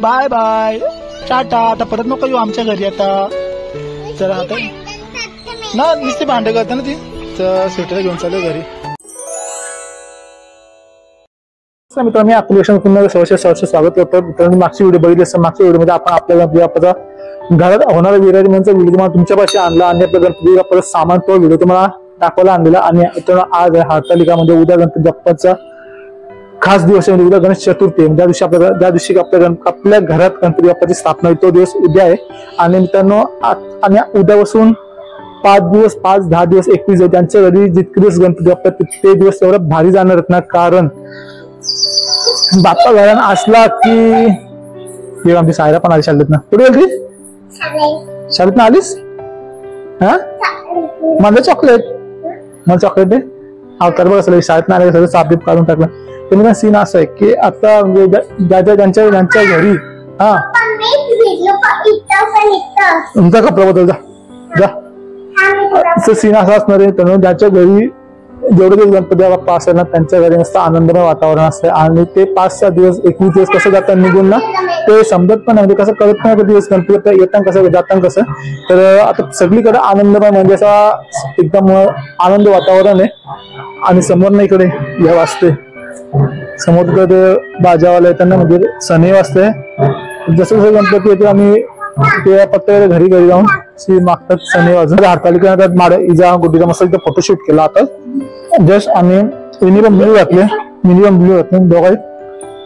Bye bye, tata. आता परत नको येऊ आमच्या घरी आता. चला आता ना, नुसते भांडे करते ना ती. तर स्वेटर घेऊन चालू घरी. मित्रांनो, मी ऍप्लिकेशन पुन्हा सहर्ष स्वागत करतो. मित्रांनो, मागची व्हिडिओ बघितली असं मागच्या व्हिडिओमध्ये आपण आपल्या घरात होणारा विराजमानचा व्हिडिओ तुम्हाला तुमच्यापाशी आणला आणि आपल्या गणपती बाप्पाचा सामान तो व्हिडिओ तुम्हाला दाखवायला आणलेला. आणि आज आहे हरतालिका, म्हणजे उद्या गणपती बाप्पाचा खास दिवस आहे. उद्या गणेश चतुर्थी आहे. ज्या दिवशी आपल्या घरात गणपती बाप्पाची स्थापना आहे तो दिवस उद्या आहे. आणि मित्रांनो, आणि उद्यापासून 5 दिवस, 5, 10 दिवस, 21 दिवस त्यांच्या घरी जितके दिवस गणपती बाप्पा ते दिवस तेवढं भारी जाणार आहेत ना. कारण बाप्पा घरात असला की आमची सायरा पण आली शाळेत ना. कुठे गेली? शाळेत ना आलीस? हा, मला चॉकलेट दे. अवतार बघ असं शाळेत ना आले, सगळं सापीप काढून टाकलं. तर सीन असं आहे की आता ज्यांच्या घरी हा तुमचा कपडा बदल जा सीन असा असणार आहे. तर ज्याच्या घरी जेवढे दिवस गणपती बाप्पा असेल ना त्यांच्या घरी मस्त आनंदमय वातावरण असते. आणि ते 5-6 दिवस, 21 दिवस कसं जातात निघून ना ते समजत पण नाही, कसं कळत नाही दिवस गणपती बाप्पा येतात कसं जातात कसं. तर आता सगळीकडे आनंदमय म्हणजे असा एकदम आनंद वातावरण आहे. आणि समोर ना इकडे या वाजते, समोर कडे बाजावाला येताना म्हणजे सनई वाजते. जसं जसं गणपती येते आम्ही ते फक्त घरी जाऊन मागतात सनई वाजून. हरतालिका माड इजा गुड्डीचा मस्त इथं फोटोशूट केला. आता जस्ट आम्ही मिनिमम ब्ल्यू घातले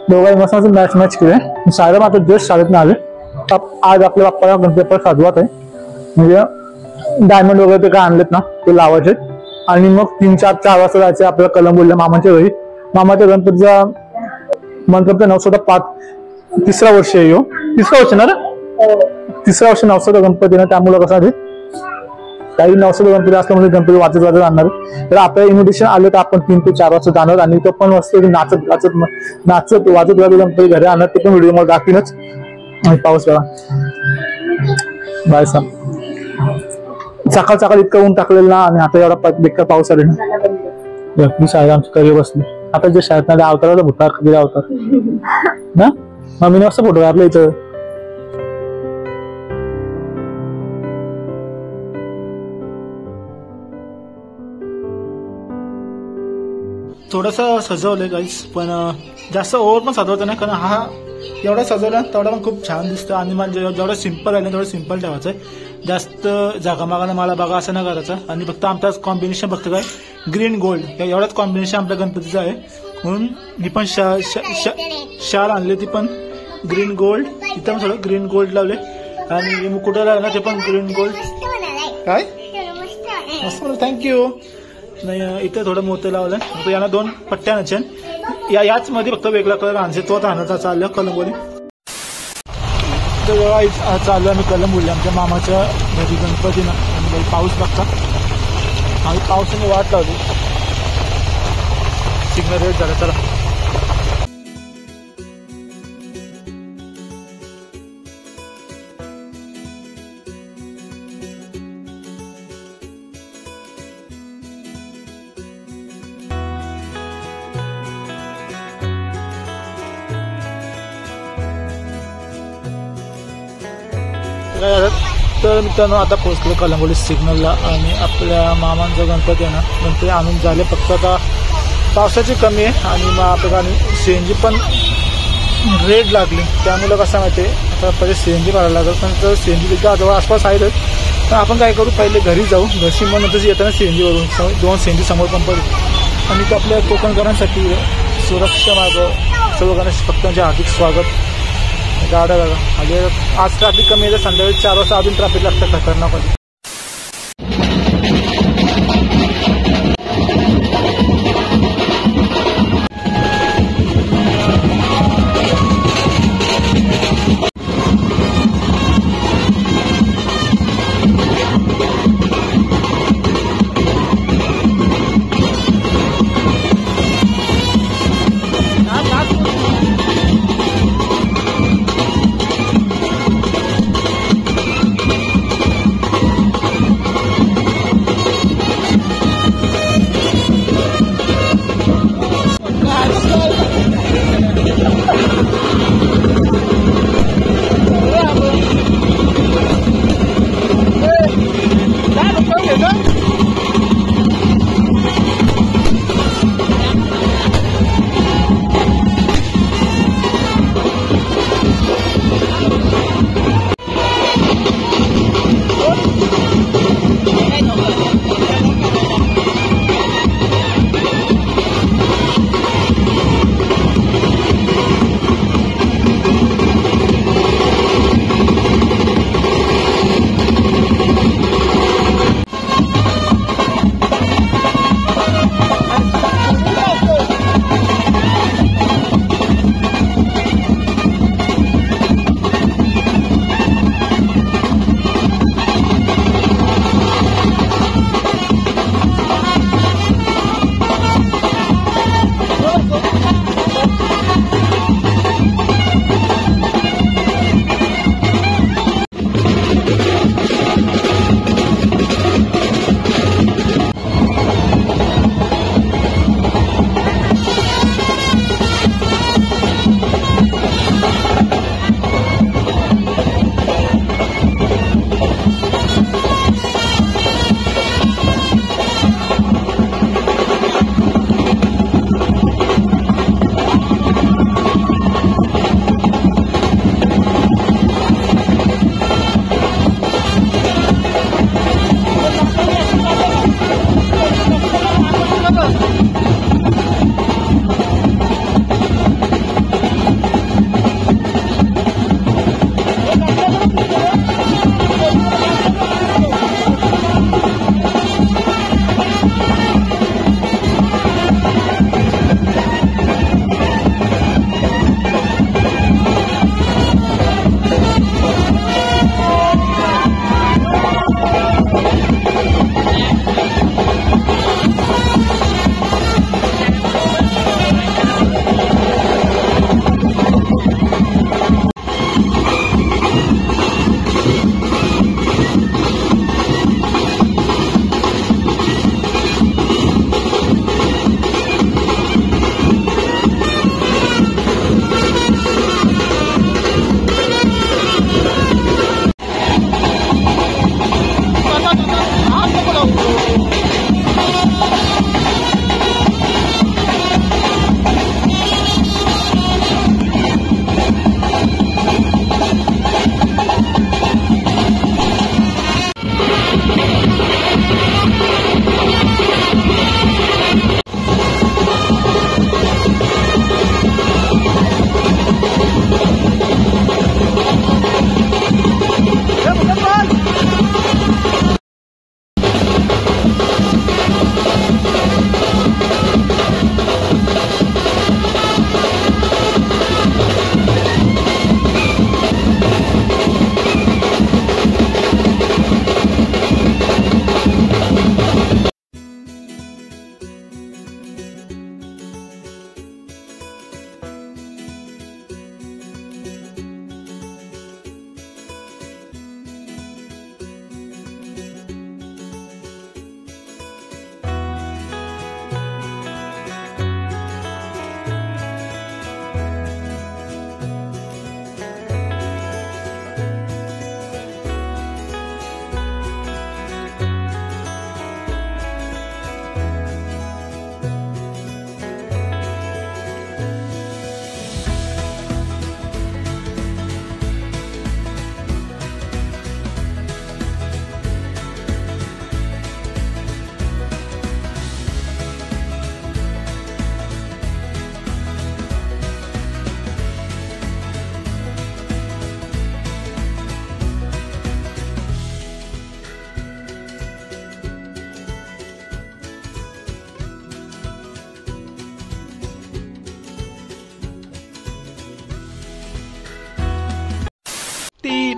दोघांनी मस्त मॅच केले. सायरा मात्र जस्ट शाळेत आले. आज आपल्या बाप्पाला गणपती बाप्पा साजवत आहे. म्हणजे डायमंड वगैरे ते काय आणलेत ना ते लावायचे. आणि मग 3-4 वाजता जायचे आपल्याला कलंबोलीला मामाच्या घरी. मामाच्या गणपतीचा मंत्र नवसोदा 5 तिसरा वर्ष आहे. तिसरा वर्ष ना रे, तिसरा वर्ष नवसोदा गणपती ना. त्यामुळे कसं काही नवसोदा गणपती असल्यामुळे गणपती वाजत आणणार. तर आपल्याला इन्व्हिटेशन आले तर आपण 3 ते 4 वाजता जाणार. आणि तो पण मस्त नाचत वाजत गणपती घरी आणणार. ते पण व्हिडिओ मला दाखवीनच. आणि पाऊस बघा बाय सा सकाळ इतकं ऊन टाकलेलं ना. आणि आता एवढा बेकार पाऊस आले ना. मी शाळेत आमची करी बसली. आता जे शाळेत नाही अवताराला भुतार कधी अवतार ना मम्मीने मस्त फोटो आपल्या इथं. थोडंसं सजवलंय गाईस, पण जास्त ओव्हर पण सजवतं नाही. कारण हा एवढा सजवला तेवढा पण खूप छान दिसतं. आणि मला जेवढं सिम्पल आहे ना तेवढं सिम्पल ठेवायचं आहे. जास्त जागामागाने मला बघा असं नाही करायचं. आणि फक्त आमचा कॉम्बिनेशन फक्त काय ग्रीन गोल्ड एवढाच कॉम्बिनेशन आपल्या गणपतीचं आहे. म्हणून मी पण शाल आणली ती पण ग्रीन गोल्ड. इथं थोडं ग्रीन गोल्ड लावले. आणि मुकुटा लावला ते पण ग्रीन गोल्ड. काय मस्त, थँक्यू. नाही इथं थोडं मोठं लावलं. यांना 2 पट्ट्या नचन याच मध्ये फक्त वेगळा कलर आणसे तोच आणायचा चाललं कलंबोली. तर चालू आम्ही कलंबोली आमच्या मामाच्या घरी गणपतीनं. पाऊस बघता आम्ही पावसाने वाट लावली. सिग्नल रेड झाला. चला तर मित्रांनो आता पोहोचलो कलंबोली सिग्नलला. आणि आपल्या मामांचा गणपती आहे ना गणपती आणून झाले. फक्त आता पावसाची कमी आहे. आणि मग आपल्याला सीएनजी पण रेड लागली. त्यामुळे कसं माहिती आहे आता पहिले सीएनजी भरायला लागेल. पण तर सीएनजी तिथं जवळ आसपास आहेतच. तर आपण काय करू पहिले घरी जाऊ. घरशी मग नंतर येताना सीएनजी वरून 2 सीएनजी समोर पंप. आणि तो आपल्या कोकणकरांसाठी सुरक्षा मार्ग सर्व गणेश भक्तांचे हार्दिक स्वागत. गाड्या बघा आज ट्रॅफिक कमी आहे. संध्याकाळी 4 वाजता अजून ट्रॅफिक लागतं खतरनाक.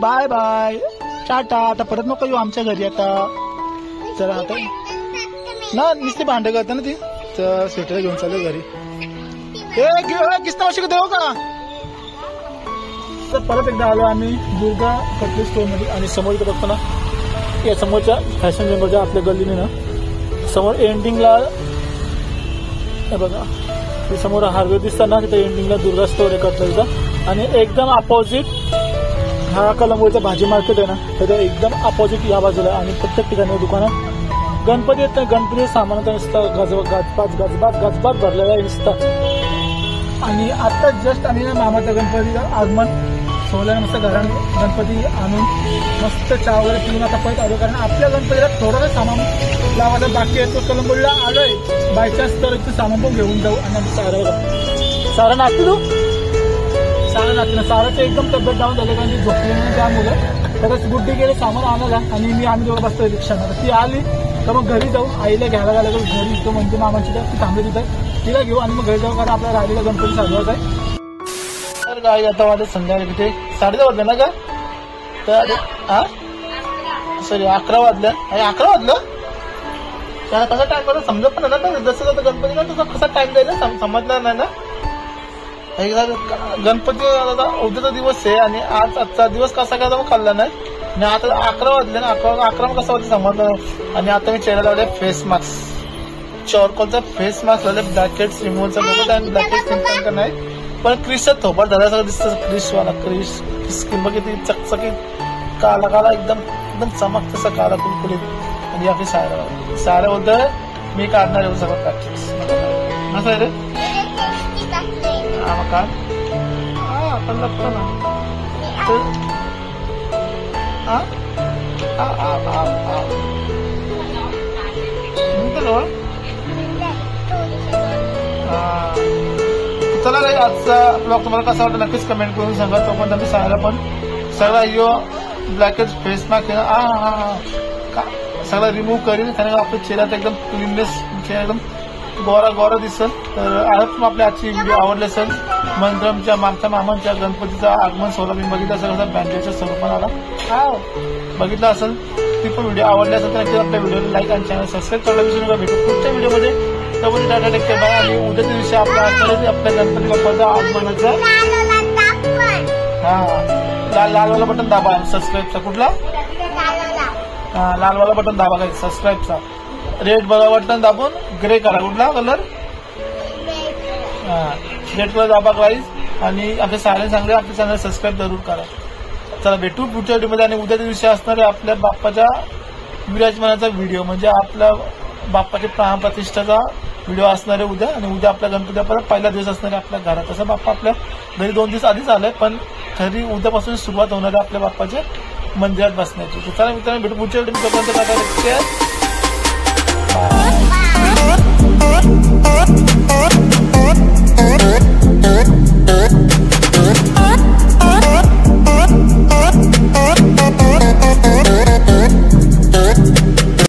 Bye bye, tata. आता परत नको येऊ आमच्या घरी आता. चला आता ना, नुसती भांडे करते ना ती. तर स्वेटर घेऊन चालू घरी. किस्ता वर्षी देऊ का. तर परत एकदा आलो आम्ही दुर्गा कटलेरी स्टोर मध्ये. आणि समोर इथे बघतो ना, या समोरच्या फॅशन जंगलच्या आपल्या गल्लीने ना समोर एंडिंगला हे बघा, ते समोर हार्वे दिसतात ना, तिथे एंडिंगला दुर्गा स्टोर आहे कटलेरीचा. आणि एकदम अपोजिट हा कलंबोळीचा भाजी मार्केट आहे ना, त्याच्या एकदम अपोजिट या बाजूला. आणि प्रत्येक ठिकाणी दुकानात गणपती येत नाही, गणपतीचं सामान नुसतं गजबात भरलेला नुसतं. आणि आता जस्ट आम्ही मामाच्या गणपतीचं आगमन सोहळ्याने मस्त घरात गणपती आणून मस्त चहा वगैरे पिऊन आता परत आलो. कारण आपल्या गणपतीला थोडंसं सामान लावायचं बाकी आहे. तो कलंबोळीला आलोय बायचान्स, तर इथं सामान पण घेऊन जाऊ. आणि सारा नाचते तू, सारा नाचते ना. साराचं एकदम तब्येत डाऊन झाली कारण ती झोपली नाही त्यामुळे. त्याच गुड्डी गेले सामान आणायला आणि आम्ही दोघं बसतोय रिक्षानं. ती आली तर मग घरी जाऊ, आईला घ्यायला घालायला घरी इथं म्हणजे मामाची ती थांबली तिथं, तिला घेऊ आणि मग घरी जाऊ. कारण आपल्या राहिलेला गणपती साजवत आहे. तर गाई आता वाजत संध्याकाळी तिथे 10:30 वाजले ना का. तर हा सॉरी 11 वाजल्या. आणि 11 वाजलं त्याला कसा टाइम करतो समजत पण ना. जसं जसं गणपती ना तसा कसा टाइम द्यायला समजणार नाही ना. गणपती उद्याचा दिवस आहे आणि आजचा दिवस कसा काय मग खाल्ला नाही. आणि आता 11 वाजले ना, 11 मग कसं वाटतं समजलं. आणि आता मी चेहरा लावले फेस मास्क, चॉरकोलचा फेस मास्क लावले. ब्लॅकेट रिमूव्हलचा बघत आणि ब्लॅकेट सिम्पल का नाही पण क्रिसचा थोपाट झाला सगळं दिसतं. क्रिसवाला क्रिस स्किन बघितली चकचकीत काला काला एकदम एकदम चमक तसा काला कुलकुलीत. आणि आपली साड्या बोलतोय मी काढणार आहे सगळं प्रॅक्टिस असं आहे रे. हा मग काय आपण लागतो ना. चला काही आजचा ब्लॉग तुम्हाला कसा वाटतं नक्कीच कमेंट करून सांगा. तो पण तुम्ही सांगायला पण सगळा यो ब्लॅकेट फेस मास्क सगळं रिमूव्ह करीन. कारण आपल्या चेहऱ्यात एकदम क्लीननेस, चेहरा एकदम गोरा दिसेल. तर आज आपल्या आजची व्हिडिओ आवडली असेल. मंत्रमच्या मागच्या मामांच्या गणपतीचा आगमन सोहळा मी बघितला असेल, कसा बँडेजच्या स्वरूपात आला बघितला असेल. ती पण व्हिडिओ आवडली असेल तर नक्कीच आपल्या व्हिडिओला लाईक आणि चॅनल सबस्क्राईब करायला विसरू नका. भेटू पुढच्या व्हिडिओमध्ये. त्यामुळे टाटा टेक केअर बाय. आणि उद्याच्या दिवशी आपल्या आपल्या गणपती बाप्पाचा आगमनाचं लालवाला बटन दाबा सबस्क्राईबचा. कुठला लालवाला बटन दाबा काही सबस्क्राईबचा. रेड बटन दाबून ग्रे करा. कुठला कलर रेड कलर दाबा गाईज. आणि आपल्या सारे चांगले आपल्या चॅनल सबस्क्राईब जरूर करा. चला भेटू पुढच्या व्हिडिओमध्ये. आणि उद्याच्या दिवशी असणारे आपल्या बाप्पाच्या विराजमानाचा व्हिडिओ म्हणजे आपल्या बाप्पाच्या प्राणप्रतिष्ठाचा व्हिडिओ असणार आहे उद्या. आणि उद्या आपल्या गणपती बाप्पाचा पहिला दिवस असणार आहे आपल्या घरात. तसं बाप्पा आपल्या घरी 2 दिवस आधीच आलाय पण खरी उद्यापासून सुरुवात होणार आहे आपल्या बाप्पाच्या मंदिरात बसण्याची. चला मित्रांनो भेटू पुढच्या व्हिडिओ.